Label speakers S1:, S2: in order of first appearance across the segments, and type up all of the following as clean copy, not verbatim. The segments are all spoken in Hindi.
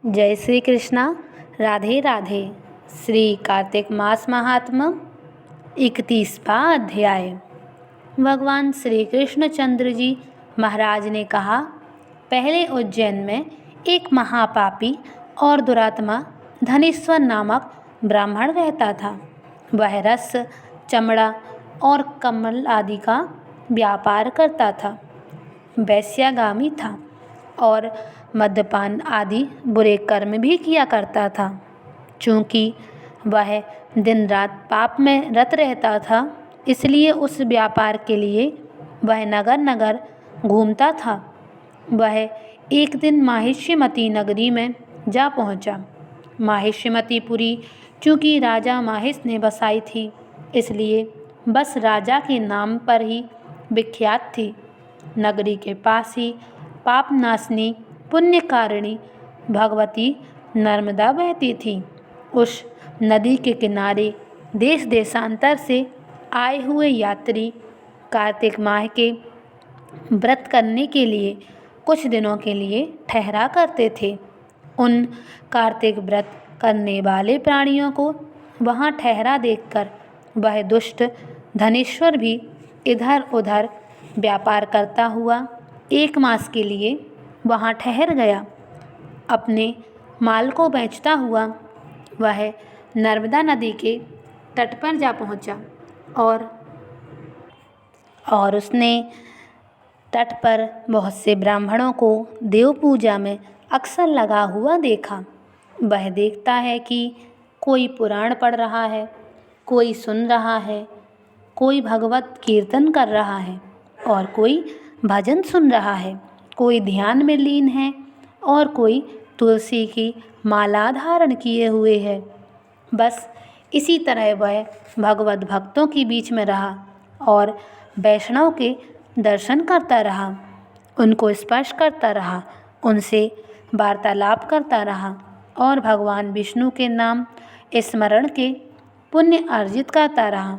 S1: जय श्री कृष्णा। राधे राधे। श्री कार्तिक मास महात्म्य 31वां अध्याय। भगवान श्री कृष्णचंद्र जी महाराज ने कहा, पहले उज्जैन में एक महापापी और दुरात्मा धनेश्वर नामक ब्राह्मण रहता था। वह रस, चमड़ा और कमल आदि का व्यापार करता था। वैश्यागामी था और मद्यपान आदि बुरे कर्म भी किया करता था। चूँकि वह दिन रात पाप में रत रहता था, इसलिए उस व्यापार के लिए वह नगर नगर घूमता था। वह एक दिन माहिष्यमती नगरी में जा पहुँचा। माहिष्यमतीपुरी चूँकि राजा माहिष ने बसाई थी, इसलिए बस राजा के नाम पर ही विख्यात थी। नगरी के पास ही पापनाशिनी पुण्यकारिणी भगवती नर्मदा बहती थी। उस नदी के किनारे देश देशांतर से आए हुए यात्री कार्तिक माह के व्रत करने के लिए कुछ दिनों के लिए ठहरा करते थे। उन कार्तिक व्रत करने वाले प्राणियों को वहाँ ठहरा देखकर वह दुष्ट धनेश्वर भी इधर उधर व्यापार करता हुआ 1 मास के लिए वहाँ ठहर गया। अपने माल को बेचता हुआ वह नर्मदा नदी के तट पर जा पहुँचा और उसने तट पर बहुत से ब्राह्मणों को देव पूजा में अक्सर लगा हुआ देखा। वह देखता है कि कोई पुराण पढ़ रहा है, कोई सुन रहा है, कोई भगवत कीर्तन कर रहा है और कोई भजन सुन रहा है, कोई ध्यान में लीन है और कोई तुलसी की माला धारण किए हुए है। बस इसी तरह वह भगवत भक्तों के बीच में रहा और वैष्णव के दर्शन करता रहा, उनको स्पर्श करता रहा, उनसे वार्तालाप करता रहा और भगवान विष्णु के नाम स्मरण के पुण्य अर्जित करता रहा।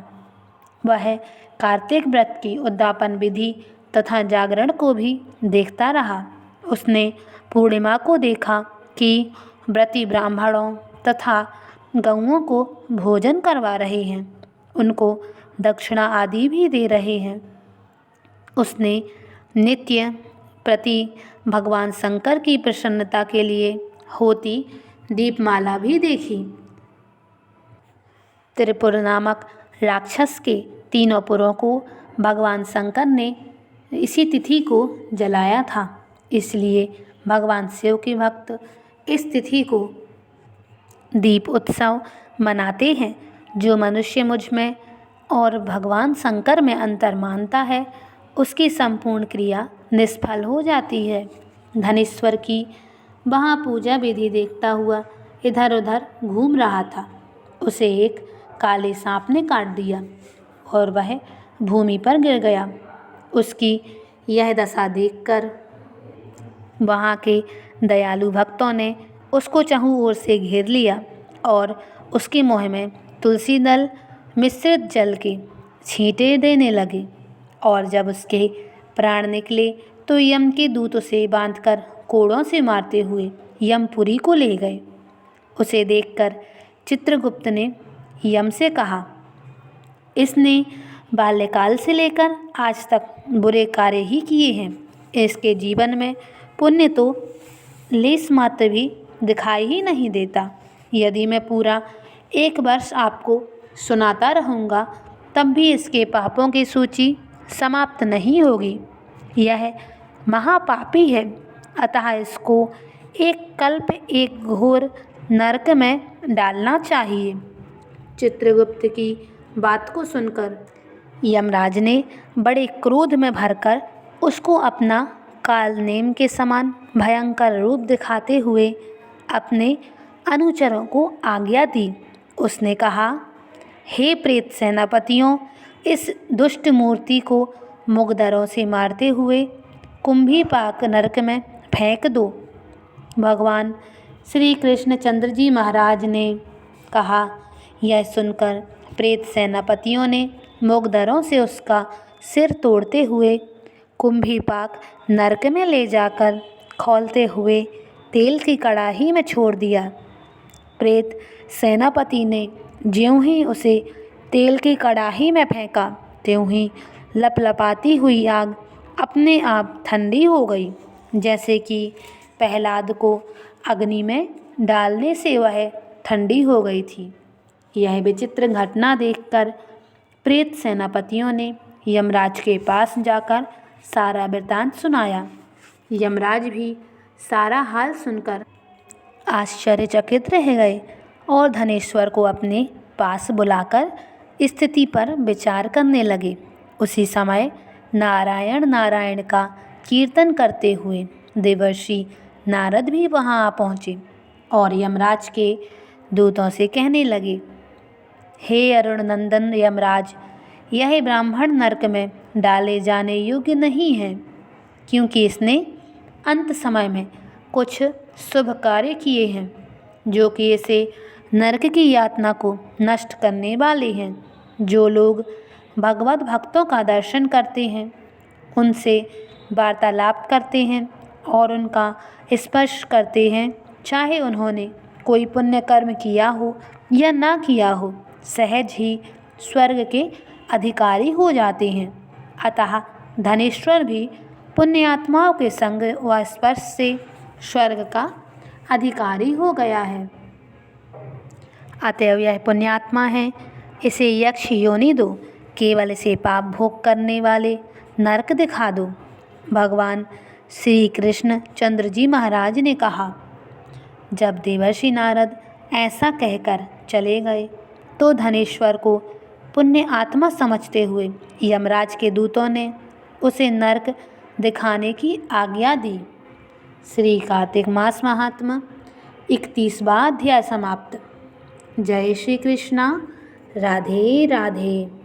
S1: वह कार्तिक व्रत की उद्यापन विधि तथा जागरण को भी देखता रहा। उसने पूर्णिमा को देखा कि व्रती ब्राह्मणों तथा गौओं को भोजन करवा रहे हैं, उनको दक्षिणा आदि भी दे रहे हैं। उसने नित्य प्रति भगवान शंकर की प्रसन्नता के लिए होती दीपमाला भी देखी। त्रिपुर नामक राक्षस के 3 पुरों को भगवान शंकर ने इसी तिथि को जलाया था। इसलिए भगवान शिव के भक्त इस तिथि को दीप उत्सव मनाते हैं। जो मनुष्य मुझ में और भगवान शंकर में अंतर मानता है, उसकी संपूर्ण क्रिया निष्फल हो जाती है। धनेश्वर की वहाँ पूजा विधि देखता हुआ इधर उधर घूम रहा था। उसे एक काले सांप ने काट दिया और वह भूमि पर गिर गया। उसकी यह दशा देखकर वहाँ के दयालु भक्तों ने उसको चहुँ ओर से घेर लिया और उसके मुँह में तुलसी दल मिश्रित जल के छींटे देने लगे और जब उसके प्राण निकले तो यम के दूत उसे बांधकर कोड़ों से मारते हुए यमपुरी को ले गए। उसे देखकर चित्रगुप्त ने यम से कहा, इसने बाल्यकाल से लेकर आज तक बुरे कार्य ही किए हैं। इसके जीवन में पुण्य तो लेश मात्र भी दिखाई ही नहीं देता। यदि मैं पूरा 1 वर्ष आपको सुनाता रहूँगा, तब भी इसके पापों की सूची समाप्त नहीं होगी। यह महापापी है, अतः इसको एक कल्प एक घोर नरक में डालना चाहिए। चित्रगुप्त की बात को सुनकर यमराज ने बड़े क्रोध में भरकर उसको अपना काल नेम के समान भयंकर रूप दिखाते हुए अपने अनुचरों को आज्ञा दी। उसने कहा, हे प्रेत सेनापतियों, इस दुष्ट मूर्ति को मुगदरों से मारते हुए कुंभीपाक नरक में फेंक दो। भगवान श्री कृष्णचंद्र जी महाराज ने कहा। यह सुनकर प्रेत सेनापतियों ने मुगदरों से उसका सिर तोड़ते हुए कुंभीपाक नरक में ले जाकर खौलते हुए तेल की कड़ाही में छोड़ दिया। प्रेत सेनापति ने ज्यों ही उसे तेल की कड़ाही में फेंका, त्यों ही लपलपाती हुई आग अपने आप ठंडी हो गई, जैसे कि प्रहलाद को अग्नि में डालने से वह ठंडी हो गई थी। यह विचित्र घटना देखकर प्रेत सेनापतियों ने यमराज के पास जाकर सारा वृतांत सुनाया। यमराज भी सारा हाल सुनकर आश्चर्यचकित रह गए और धनेश्वर को अपने पास बुलाकर स्थिति पर विचार करने लगे। उसी समय नारायण नारायण का कीर्तन करते हुए देवर्षि नारद भी वहां आ पहुँचे और यमराज के दूतों से कहने लगे, हे अरुण नंदन यमराज, यह ब्राह्मण नरक में डाले जाने योग्य नहीं है, क्योंकि इसने अंत समय में कुछ शुभ कार्य किए हैं जो कि इसे नरक की यातना को नष्ट करने वाले हैं। जो लोग भगवत भक्तों का दर्शन करते हैं, उनसे वार्तालाप करते हैं और उनका स्पर्श करते हैं, चाहे उन्होंने कोई पुण्य कर्म किया हो या ना किया हो, सहज ही स्वर्ग के अधिकारी हो जाते हैं। अतः धनेश्वर भी पुण्यात्माओं के संग व स्पर्श से स्वर्ग का अधिकारी हो गया है। अतएव यह पुण्यात्मा है, इसे यक्ष योनि दो, केवल इसे पाप भोग करने वाले नरक दिखा दो। भगवान श्री कृष्ण चंद्र जी महाराज ने कहा। जब देवर्षि नारद ऐसा कहकर चले गए तो धनेश्वर को पुण्य आत्मा समझते हुए यमराज के दूतों ने उसे नरक दिखाने की आज्ञा दी। श्री कार्तिक मास महात्मा 31वां अध्याय समाप्त। जय श्री कृष्णा। राधे राधे।